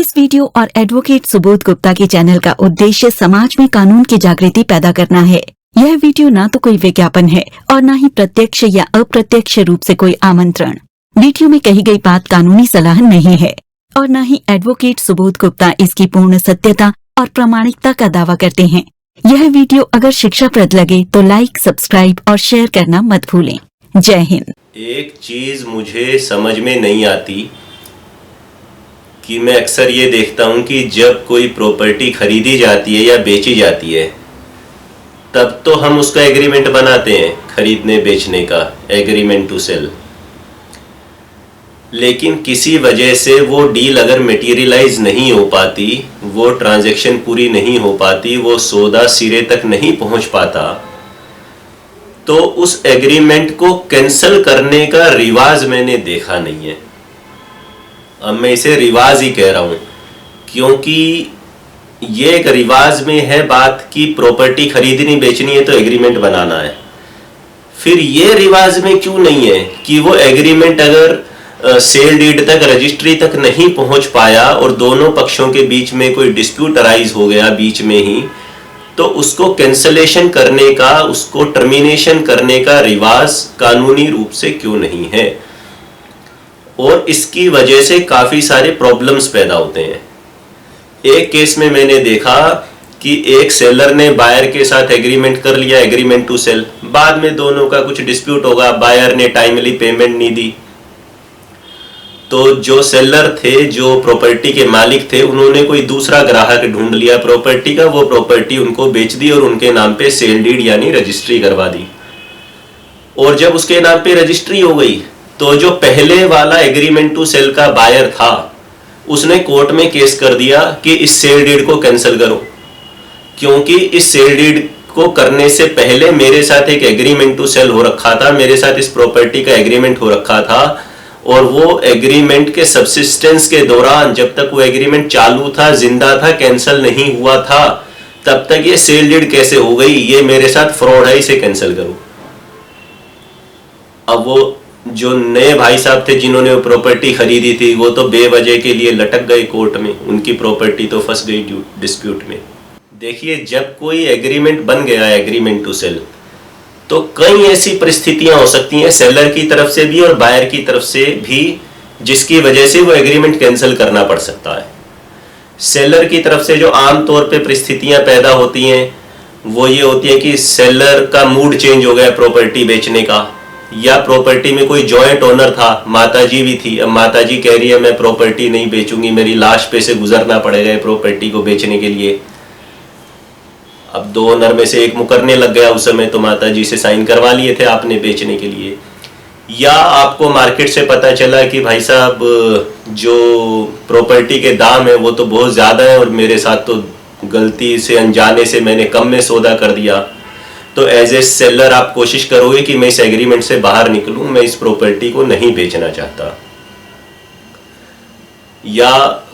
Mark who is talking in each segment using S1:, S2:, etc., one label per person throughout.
S1: इस वीडियो और एडवोकेट सुबोध गुप्ता के चैनल का उद्देश्य समाज में कानून की जागृति पैदा करना है। यह वीडियो ना तो कोई विज्ञापन है और न ही प्रत्यक्ष या अप्रत्यक्ष रूप से कोई आमंत्रण। वीडियो में कही गई बात कानूनी सलाह नहीं है और न ही एडवोकेट सुबोध गुप्ता इसकी पूर्ण सत्यता और प्रामाणिकता का दावा करते हैं। यह वीडियो अगर शिक्षाप्रद लगे तो लाइक, सब्सक्राइब और शेयर करना मत भूलें। जय हिंद।
S2: एक चीज मुझे समझ में नहीं आती कि मैं अक्सर ये देखता हूँ कि जब कोई प्रॉपर्टी खरीदी जाती है या बेची जाती है तब तो हम उसका एग्रीमेंट बनाते हैं, खरीदने बेचने का एग्रीमेंट टू सेल। लेकिन किसी वजह से वो डील अगर मटेरियलाइज नहीं हो पाती, वो ट्रांजैक्शन पूरी नहीं हो पाती, वो सौदा सिरे तक नहीं पहुंच पाता, तो उस एग्रीमेंट को कैंसिल करने का रिवाज मैंने देखा नहीं है। अब मैं इसे रिवाज ही कह रहा हूं क्योंकि ये एक रिवाज में है बात कि प्रॉपर्टी खरीदनी बेचनी है तो एग्रीमेंट बनाना है। फिर ये रिवाज में क्यों नहीं है कि वो एग्रीमेंट अगर सेल डीड तक, रजिस्ट्री तक नहीं पहुंच पाया और दोनों पक्षों के बीच में कोई डिस्प्यूट अराइज हो गया बीच में ही, तो उसको कैंसलेशन करने का, उसको टर्मिनेशन करने का रिवाज कानूनी रूप से क्यों नहीं है। और इसकी वजह से काफी सारे प्रॉब्लम्स पैदा होते हैं। एक केस में मैंने देखा कि एक सेलर ने बायर के साथ एग्रीमेंट कर लिया, एग्रीमेंट टू सेल। बाद में दोनों का कुछ डिस्प्यूट होगा, बायर ने टाइमली पेमेंट नहीं दी, तो जो सेलर थे, जो प्रॉपर्टी के मालिक थे, उन्होंने कोई दूसरा ग्राहक ढूंढ लिया प्रॉपर्टी का। वो प्रॉपर्टी उनको बेच दी और उनके नाम पे सेल डीड यानी रजिस्ट्री करवा दी। और जब उसके नाम पे रजिस्ट्री हो गई तो जो पहले वाला एग्रीमेंट टू सेल का बायर था उसने कोर्ट में केस कर दिया कि इस सेल डीड को कैंसिल करो, क्योंकि इस सेल डीड को करने से पहले मेरे साथ एक एग्रीमेंट टू सेल हो रखा था, मेरे साथ इस प्रॉपर्टी का एग्रीमेंट हो रखा था, और वो एग्रीमेंट के सबसिस्टेंस के दौरान जब तक वो एग्रीमेंट चालू था, जिंदा था, कैंसिल नहीं हुआ था, तब तक ये सेल डीड कैसे हो गई, ये मेरे साथ फ्रॉड है, इसे कैंसिल करो। अब वो जो नए भाई साहब थे जिन्होंने वो प्रॉपर्टी खरीदी थी, वो तो बेवजह के लिए लटक गए कोर्ट में, उनकी प्रॉपर्टी तो फंस गई डिस्प्यूट में। देखिए, जब कोई एग्रीमेंट बन गया है, एग्रीमेंट टू सेल, तो कई ऐसी परिस्थितियां हो सकती हैं सेलर की तरफ से भी और बायर की तरफ से भी, जिसकी वजह से वो एग्रीमेंट कैंसिल करना पड़ सकता है। सेलर की तरफ से जो आमतौर पे परिस्थितियां पैदा होती हैं वो ये होती है कि सेलर का मूड चेंज हो गया प्रॉपर्टी बेचने का, या प्रॉपर्टी में कोई जॉइंट ओनर था, माताजी भी थी, अब माताजी कह रही है मैं प्रॉपर्टी नहीं बेचूंगी, मेरी लाश पे से गुजरना पड़ेगा प्रॉपर्टी को बेचने के लिए। अब दो ओनर में से एक मुकरने लग गया उस समय, तो माताजी से साइन करवा लिए थे आपने बेचने के लिए। या आपको मार्केट से पता चला कि भाई साहब जो प्रॉपर्टी के दाम है वो तो बहुत ज्यादा है और मेरे साथ तो गलती से, अनजाने से मैंने कम में सौदा कर दिया, तो एज ए सेलर आप कोशिश करोगे कि मैं इस एग्रीमेंट से बाहर निकलूं, मैं इस प्रॉपर्टी को नहीं बेचना चाहता। या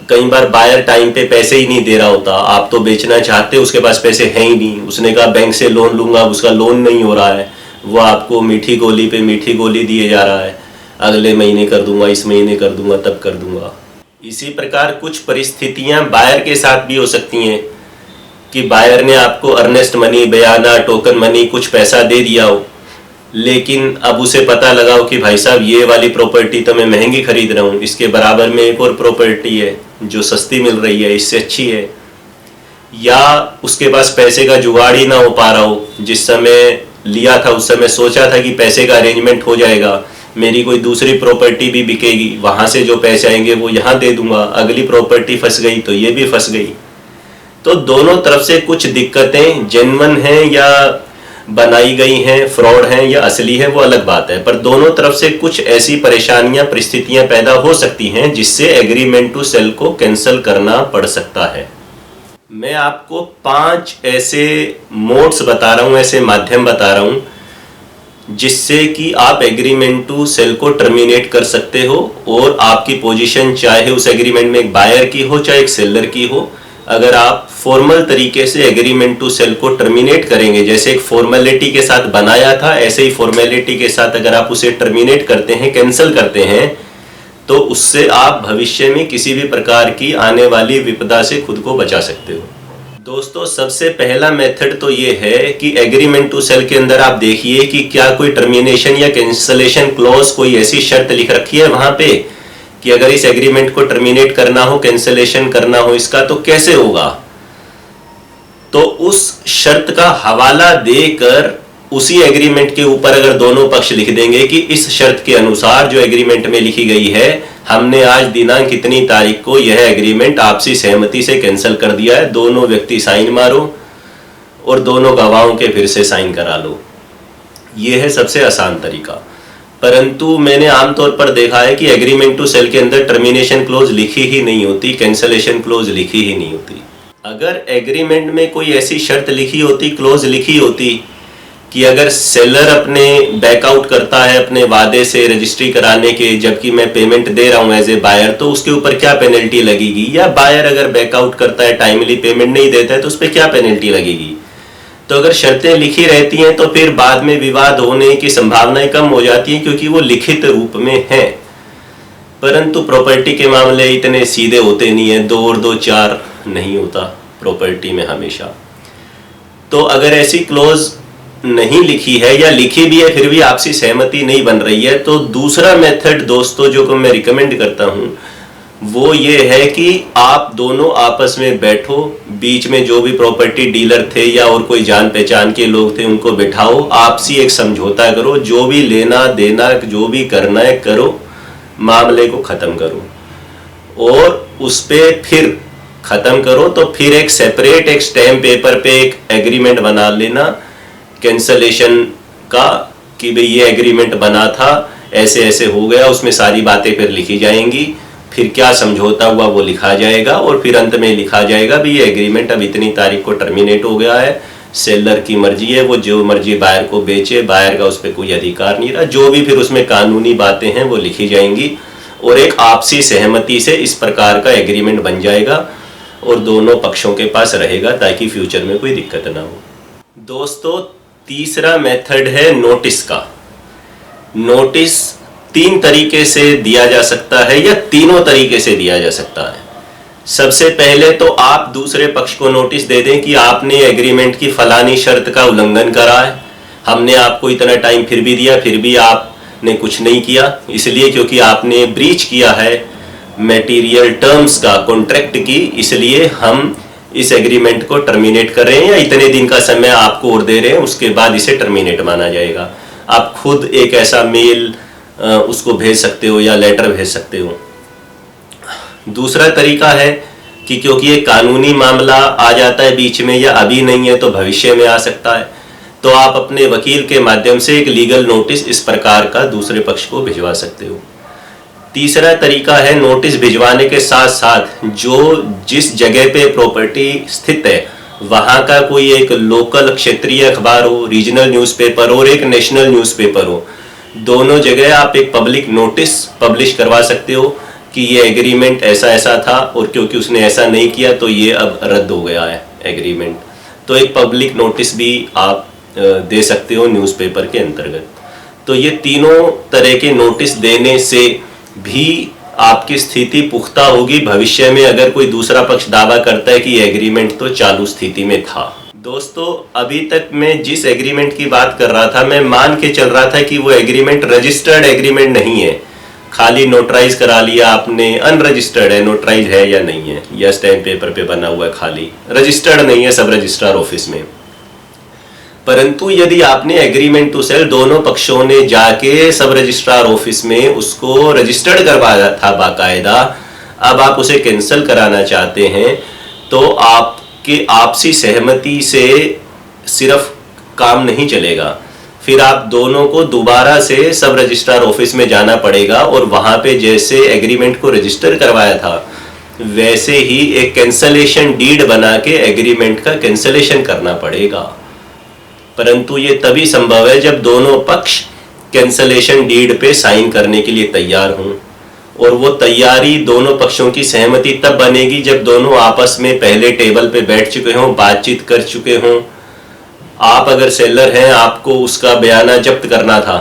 S2: कई बार बायर टाइम पे पैसे ही नहीं दे रहा होता, आप तो बेचना चाहते, उसके पास पैसे हैं ही नहीं, उसने कहा बैंक से लोन लूंगा, उसका लोन नहीं हो रहा है, वो आपको मीठी गोली पे मीठी गोली दिए जा रहा है, अगले महीने कर दूंगा, इस महीने कर दूंगा, तब कर दूंगा। इसी प्रकार कुछ परिस्थितियां बायर के साथ भी हो सकती हैं कि बायर ने आपको अर्नेस्ट मनी, बयाना, टोकन मनी, कुछ पैसा दे दिया हो, लेकिन अब उसे पता लगाओ कि भाई साहब ये वाली प्रॉपर्टी तो मैं महंगी खरीद रहा हूँ, इसके बराबर में एक और प्रॉपर्टी है जो सस्ती मिल रही है, इससे अच्छी है। या उसके पास पैसे का जुगाड़ ही ना हो पा रहा हो, जिस समय लिया था उस समय सोचा था कि पैसे का अरेंजमेंट हो जाएगा, मेरी कोई दूसरी प्रॉपर्टी भी बिकेगी, वहां से जो पैसे आएंगे वो यहाँ दे दूंगा, अगली प्रॉपर्टी फंस गई तो ये भी फंस गई। तो दोनों तरफ से कुछ दिक्कतें जेन्युइन हैं या बनाई गई हैं, फ्रॉड हैं या असली है, वो अलग बात है, पर दोनों तरफ से कुछ ऐसी परेशानियां, परिस्थितियां पैदा हो सकती हैं जिससे एग्रीमेंट टू सेल को कैंसिल करना पड़ सकता है। मैं आपको 5 ऐसे मोड्स बता रहा हूं, ऐसे माध्यम बता रहा हूं जिससे कि आप एग्रीमेंट टू सेल को टर्मिनेट कर सकते हो, और आपकी पोजीशन चाहे उस एग्रीमेंट में एक बायर की हो चाहे एक सेलर की हो, अगर आप फॉर्मल तरीके से एग्रीमेंट टू सेल को टर्मिनेट करेंगे, जैसे एक फॉर्मेलिटी के साथ बनाया था, ऐसे ही फॉर्मेलिटी के साथ अगर आप उसे टर्मिनेट करते हैं, कैंसिल करते हैं, तो उससे आप भविष्य में किसी भी प्रकार की आने वाली विपदा से खुद को बचा सकते हो। दोस्तों, सबसे पहला मेथड तो ये है कि एग्रीमेंट टू सेल के अंदर आप देखिए कि क्या कोई टर्मिनेशन या कैंसलेशन क्लॉज, कोई ऐसी शर्त लिख रखी है वहां पे कि अगर इस एग्रीमेंट को टर्मिनेट करना हो, कैंसलेशन करना हो इसका, तो कैसे होगा। तो उस शर्त का हवाला देकर उसी एग्रीमेंट के ऊपर अगर दोनों पक्ष लिख देंगे कि इस शर्त के अनुसार जो एग्रीमेंट में लिखी गई है, हमने आज दिनांक इतनी तारीख को यह एग्रीमेंट आपसी सहमति से कैंसिल कर दिया है, दोनों व्यक्ति साइन मारो और दोनों गवाहों के फिर से साइन करा लो। यह है सबसे आसान तरीका। परंतु मैंने आमतौर पर देखा है कि एग्रीमेंट टू सेल के अंदर टर्मिनेशन क्लोज लिखी ही नहीं होती, कैंसलेशन क्लोज लिखी ही नहीं होती। अगर एग्रीमेंट में कोई ऐसी शर्त लिखी होती, क्लोज लिखी होती कि अगर सेलर अपने बैकआउट करता है अपने वादे से रजिस्ट्री कराने के, जबकि मैं पेमेंट दे रहा हूं एज ए बायर, तो उसके ऊपर क्या पेनल्टी लगेगी, या बायर अगर बैकआउट करता है, टाइमली पेमेंट नहीं देता है, तो उस पर क्या पेनल्टी लगेगी। तो अगर शर्तें लिखी रहती हैं तो फिर बाद में विवाद होने की संभावनाएं कम हो जाती हैं, क्योंकि वो लिखित रूप में है। परंतु प्रॉपर्टी के मामले इतने सीधे होते नहीं है, 2 और 2 4 नहीं होता प्रॉपर्टी में हमेशा। तो अगर ऐसी क्लोज नहीं लिखी है या लिखी भी है फिर भी आपसी सहमति नहीं बन रही है, तो दूसरा मेथड दोस्तों जो को मैं रिकमेंड करता हूं वो ये है कि आप दोनों आपस में बैठो, बीच में जो भी प्रॉपर्टी डीलर थे या और कोई जान पहचान के लोग थे उनको बिठाओ, आपसी एक समझौता करो, जो भी लेना देना जो भी करना है करो, मामले को खत्म करो और उस पे फिर खत्म करो। तो फिर एक सेपरेट एक स्टैम्प पेपर पे एक एग्रीमेंट बना लेना कैंसलेशन का कि भाई ये एग्रीमेंट बना था, ऐसे ऐसे हो गया, उसमें सारी बातें फिर लिखी जाएंगी, फिर क्या समझौता हुआ वो लिखा जाएगा और फिर अंत में लिखा जाएगा भी ये एग्रीमेंट अब इतनी तारीख को टर्मिनेट हो गया है, सेलर की मर्जी है, वो जो मर्जी बायर को बेचे, बायर का उस पर कोई अधिकार नहीं रहा, जो भी फिर उसमें कानूनी बातें हैं वो लिखी जाएंगी और एक आपसी सहमति से इस प्रकार का एग्रीमेंट बन जाएगा और दोनों पक्षों के पास रहेगा ताकि फ्यूचर में कोई दिक्कत ना हो। दोस्तों, तीसरा मेथड है नोटिस का। नोटिस 3 तरीके से दिया जा सकता है या तीनों तरीके से दिया जा सकता है। सबसे पहले तो आप दूसरे पक्ष को नोटिस दे दें कि आपने एग्रीमेंट की फलानी शर्त का उल्लंघन करा है, हमने आपको इतना टाइम फिर भी दिया, फिर भी आपने कुछ नहीं किया, इसलिए क्योंकि आपने ब्रीच किया है मटेरियल टर्म्स का, कॉन्ट्रैक्ट की, इसलिए हम इस एग्रीमेंट को टर्मिनेट कर रहे हैं या इतने दिन का समय आपको और दे रहे हैं, उसके बाद इसे टर्मिनेट माना जाएगा। आप खुद एक ऐसा मेल उसको भेज सकते हो या लेटर भेज सकते हो। दूसरा तरीका है कि क्योंकि एक कानूनी मामला आ जाता है बीच में या अभी नहीं है तो भविष्य में आ सकता है, तो आप अपने वकील के माध्यम से एक लीगल नोटिस इस प्रकार का दूसरे पक्ष को भिजवा सकते हो। तीसरा तरीका है नोटिस भिजवाने के साथ साथ जो जिस जगह पे प्रॉपर्टी स्थित है वहां का कोई एक लोकल क्षेत्रीय अखबार हो, रीजनल न्यूज़पेपर और एक नेशनल न्यूज़पेपर हो, दोनों जगह आप एक पब्लिक नोटिस पब्लिश करवा सकते हो कि ये एग्रीमेंट ऐसा ऐसा था और क्योंकि उसने ऐसा नहीं किया तो ये अब रद्द हो गया है एग्रीमेंट। तो एक पब्लिक नोटिस भी आप दे सकते हो न्यूज़पेपर के अंतर्गत। तो ये तीनों तरह के नोटिस देने से भी आपकी स्थिति पुख्ता होगी भविष्य में अगर कोई दूसरा पक्ष दावा करता है कि ये एग्रीमेंट तो चालू स्थिति में था। दोस्तों, अभी तक मैं जिस एग्रीमेंट की बात कर रहा था मैं मान के चल रहा था कि वो एग्रीमेंट रजिस्टर्ड एग्रीमेंट नहीं है, खाली नोटराइज करा लिया आपने, अनरजिस्टर्ड है, नोटराइज है या नहीं है, या स्टैम्प पेपर पे बना हुआ है, खाली रजिस्टर्ड नहीं है सब रजिस्ट्रार ऑफिस में। परंतु यदि आपने एग्रीमेंट टू सेल दोनों पक्षों ने जाके सब रजिस्ट्रार ऑफिस में उसको रजिस्टर्ड करवाया था बाकायदा, अब आप उसे कैंसिल कराना चाहते हैं तो आपके आपसी सहमति से सिर्फ काम नहीं चलेगा, फिर आप दोनों को दोबारा से सब रजिस्ट्रार ऑफिस में जाना पड़ेगा और वहां पे जैसे एग्रीमेंट को रजिस्टर करवाया था वैसे ही एक कैंसलेशन डीड बना के एग्रीमेंट का कैंसलेशन करना पड़ेगा। परंतु ये तभी संभव है जब दोनों पक्ष कैंसलेशन डीड पे साइन करने के लिए तैयार हों, और वो तैयारी दोनों पक्षों की सहमति तब बनेगी जब दोनों आपस में पहले टेबल पे बैठ चुके हों, बातचीत कर चुके हों। आप अगर सेलर हैं, आपको उसका बयाना जब्त करना था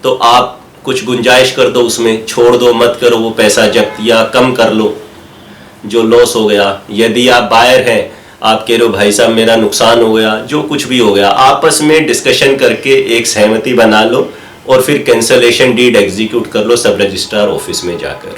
S2: तो आप कुछ गुंजाइश कर दो, उसमें छोड़ दो, मत करो वो पैसा जब्त, या कम कर लो जो लॉस हो गया। यदि आप बायर हैं, आप कह रहे हो भाई साहब मेरा नुकसान हो गया, जो कुछ भी हो गया, आपस में डिस्कशन करके एक सहमति बना लो और फिर कैंसलेशन डीड एग्जीक्यूट कर लो सब रजिस्ट्रार ऑफिस में जाकर।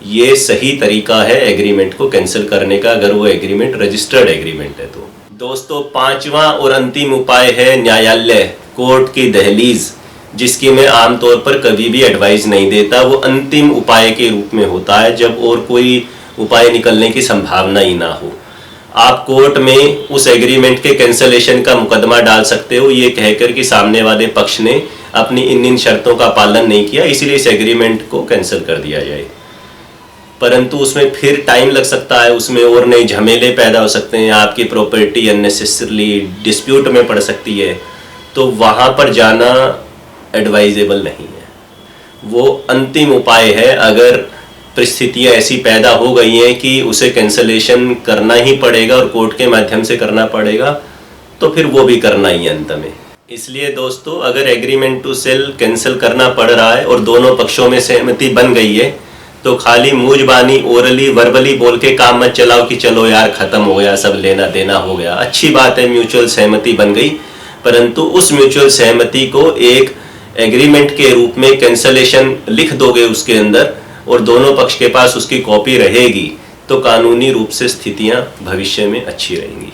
S2: ये सही तरीका है एग्रीमेंट को कैंसिल करने का, अगर वो एग्रीमेंट रजिस्टर्ड एग्रीमेंट है तो। दोस्तों, पांचवा और अंतिम उपाय है न्यायालय, कोर्ट की दहलीज, जिसकी मैं आमतौर पर कभी भी एडवाइस नहीं देता। वो अंतिम उपाय के रूप में होता है जब और कोई उपाय निकलने की संभावना ही ना हो। आप कोर्ट में उस एग्रीमेंट के कैंसलेशन का मुकदमा डाल सकते हो, ये कहकर कि सामने वाले पक्ष ने अपनी इन शर्तों का पालन नहीं किया, इसीलिए इस एग्रीमेंट को कैंसिल कर दिया जाए। परंतु उसमें फिर टाइम लग सकता है, उसमें और नए झमेले पैदा हो सकते हैं, आपकी प्रॉपर्टी अननेसेसरली डिस्प्यूट में पड़ सकती है, तो वहाँ पर जाना एडवाइजेबल नहीं है। वो अंतिम उपाय है। अगर परिस्थितियाँ ऐसी पैदा हो गई हैं कि उसे कैंसलेशन करना ही पड़ेगा और कोर्ट के माध्यम से करना पड़ेगा, तो फिर वो भी करना ही अंत में। इसलिए दोस्तों, अगर एग्रीमेंट टू सेल कैंसिल करना पड़ रहा है और दोनों पक्षों में सहमति बन गई है, तो खाली मूंजबानी ओरली वर्बली बोल के काम मत चलाओ कि चलो यार खत्म हो गया, सब लेना देना हो गया। अच्छी बात है, म्यूचुअल सहमति बन गई, परंतु उस म्यूचुअल सहमति को एक एग्रीमेंट के रूप में कैंसलेशन लिख दोगे उसके अंदर, और दोनों पक्ष के पास उसकी कॉपी रहेगी, तो कानूनी रूप से स्थितियां भविष्य में अच्छी रहेंगी।